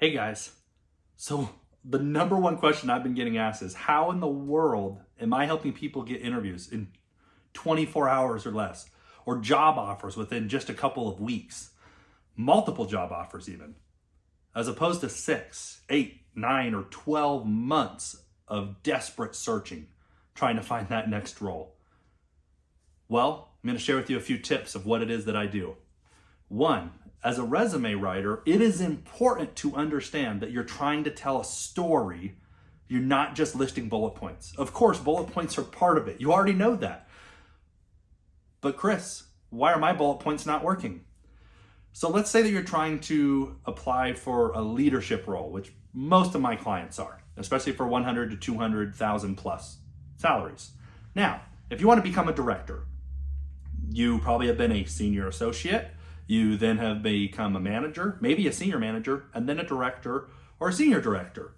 Hey guys, so the number one question I've been getting asked is how in the world am I helping people get interviews in 24 hours or less, or job offers within just a couple of weeks, multiple job offers even, as opposed to 6, 8, 9, or 12 months of desperate searching, trying to find that next role. Well, I'm going to share with you a few tips of what it is that I do. One, as a resume writer, it is important to understand that you're trying to tell a story. You're not just listing bullet points. Of course, bullet points are part of it. You already know that. But Chris, why are my bullet points not working? So let's say that you're trying to apply for a leadership role, which most of my clients are, especially for 100 to 200,000 plus salaries. Now, if you want to become a director, you probably have been a senior associate. You then have become a manager, maybe a senior manager, and then a director or a senior director.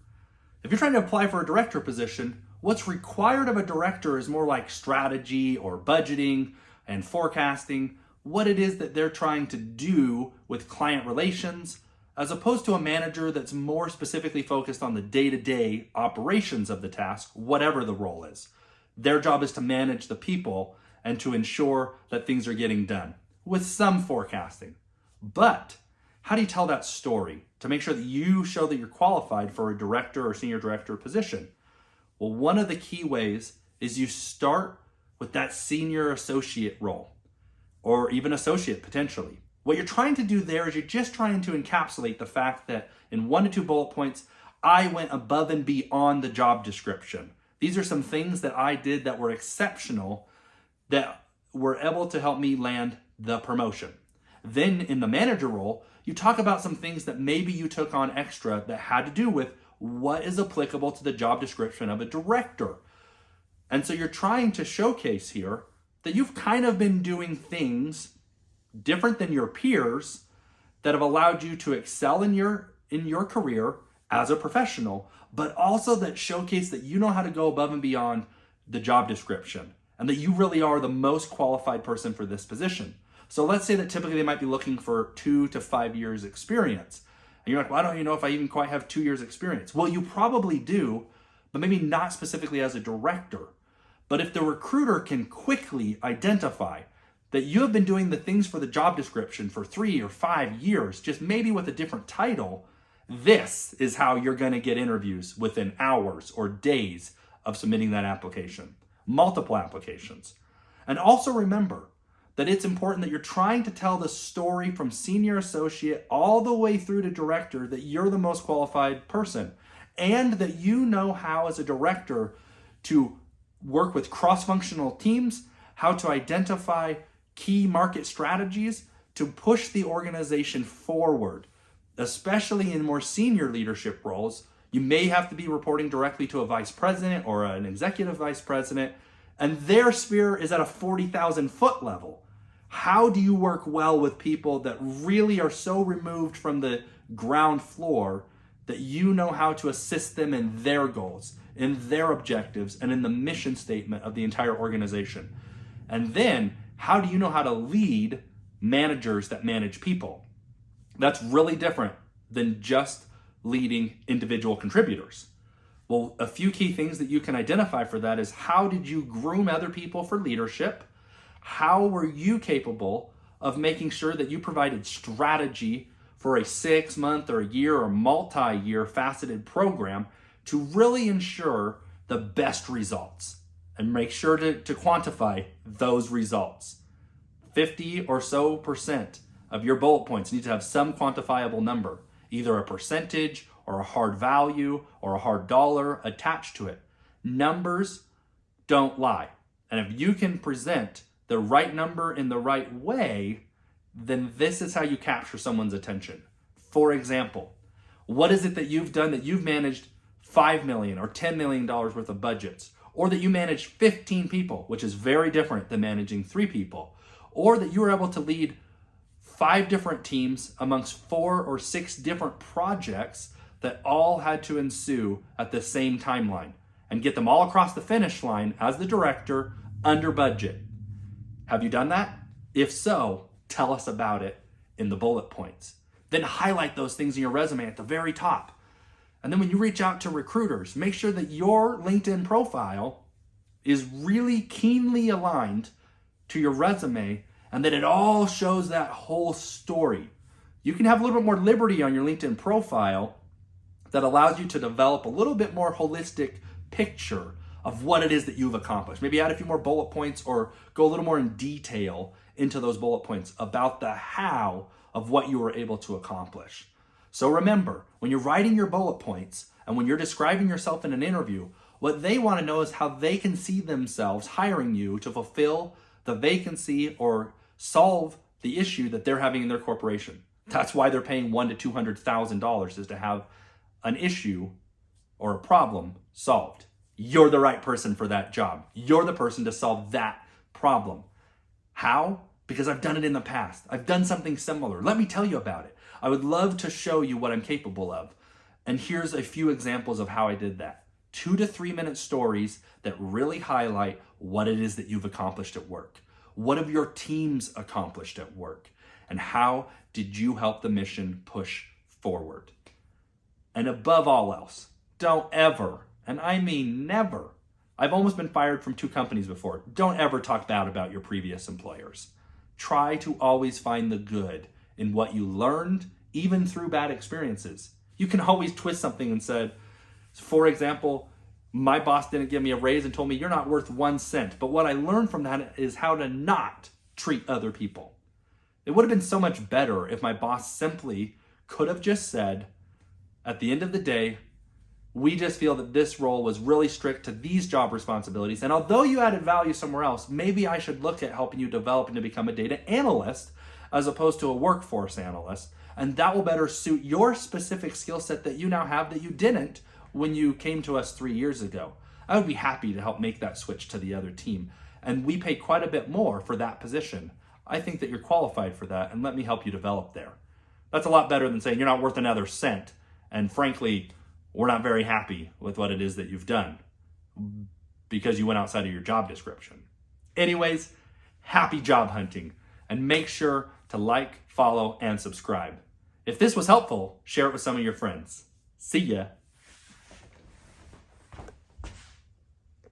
If you're trying to apply for a director position, what's required of a director is more like strategy or budgeting and forecasting, what it is that they're trying to do with client relations, as opposed to a manager that's more specifically focused on the day-to-day operations of the task, whatever the role is. Their job is to manage the people and to ensure that things are getting done, with some forecasting. But how do you tell that story to make sure that you show that you're qualified for a director or senior director position? Well, one of the key ways is you start with that senior associate role, or even associate potentially. What you're trying to do there is you're just trying to encapsulate the fact that in 1 to 2 bullet points, I went above and beyond the job description. These are some things that I did that were exceptional, that were able to help me land the promotion. Then in the manager role, you talk about some things that maybe you took on extra that had to do with what is applicable to the job description of a director. And so you're trying to showcase here that you've kind of been doing things different than your peers that have allowed you to excel in your career as a professional, but also that showcase that you know how to go above and beyond the job description and that you really are the most qualified person for this position. So let's say that typically they might be looking for 2 to 5 years experience. And you're like, well, I don't even know if I even quite have 2 years experience. Well, you probably do, but maybe not specifically as a director. But if the recruiter can quickly identify that you have been doing the things for the job description for 3 or 5 years, just maybe with a different title, this is how you're going to get interviews within hours or days of submitting that application. Multiple applications. And also remember that it's important that you're trying to tell the story from senior associate all the way through to director, that you're the most qualified person, and that you know how as a director to work with cross-functional teams, how to identify key market strategies to push the organization forward, especially in more senior leadership roles. You may have to be reporting directly to a vice president or an executive vice president, and their sphere is at a 40,000 foot level. How do you work well with people that really are so removed from the ground floor that you know how to assist them in their goals, in their objectives, and in the mission statement of the entire organization? And then, how do you know how to lead managers that manage people? That's really different than just leading individual contributors. Well, a few key things that you can identify for that is, how did you groom other people for leadership? How were you capable of making sure that you provided strategy for a 6-month or a year or multi-year faceted program to really ensure the best results, and make sure to quantify those results? 50 or so % of your bullet points need to have some quantifiable number, either a percentage or a hard value or a hard dollar attached to it. Numbers don't lie. And if you can present the right number in the right way, then this is how you capture someone's attention. For example, what is it that you've done that you've managed $5 million or $10 million worth of budgets, or that you managed 15 people, which is very different than managing 3 people, or that you were able to lead 5 different teams amongst 4 or 6 different projects that all had to ensue at the same timeline, and get them all across the finish line as the director under budget. Have you done that? If so, tell us about it in the bullet points. Then highlight those things in your resume at the very top. And then when you reach out to recruiters, make sure that your LinkedIn profile is really keenly aligned to your resume and that it all shows that whole story. You can have a little bit more liberty on your LinkedIn profile that allows you to develop a little bit more holistic picture of what it is that you've accomplished. Maybe add a few more bullet points or go a little more in detail into those bullet points about the how of what you were able to accomplish. So remember, when you're writing your bullet points and when you're describing yourself in an interview, what they want to know is how they can see themselves hiring you to fulfill the vacancy or solve the issue that they're having in their corporation. That's why they're paying $100,000 to $200,000 is to have an issue or a problem solved. You're the right person for that job. You're the person to solve that problem. How? Because I've done it in the past. I've done something similar. Let me tell you about it. I would love to show you what I'm capable of. And here's a few examples of how I did that. 2 to 3 minute stories that really highlight what it is that you've accomplished at work. What have your teams accomplished at work? And how did you help the mission push forward? And above all else, don't ever, and I mean never, I've almost been fired from 2 companies before. Don't ever talk bad about your previous employers. Try to always find the good in what you learned, even through bad experiences. You can always twist something and say, for example, my boss didn't give me a raise and told me you're not worth 1 cent. But what I learned from that is how to not treat other people. It would have been so much better if my boss simply could have just said, at the end of the day, we just feel that this role was really strict to these job responsibilities. And although you added value somewhere else, maybe I should look at helping you develop and to become a data analyst as opposed to a workforce analyst. And that will better suit your specific skill set that you now have that you didn't when you came to us 3 years ago. I would be happy to help make that switch to the other team. And we pay quite a bit more for that position. I think that you're qualified for that, and let me help you develop there. That's a lot better than saying you're not worth another cent. And frankly, we're not very happy with what it is that you've done because you went outside of your job description. Anyways, happy job hunting, and make sure to like, follow, and subscribe. If this was helpful, share it with some of your friends. See ya.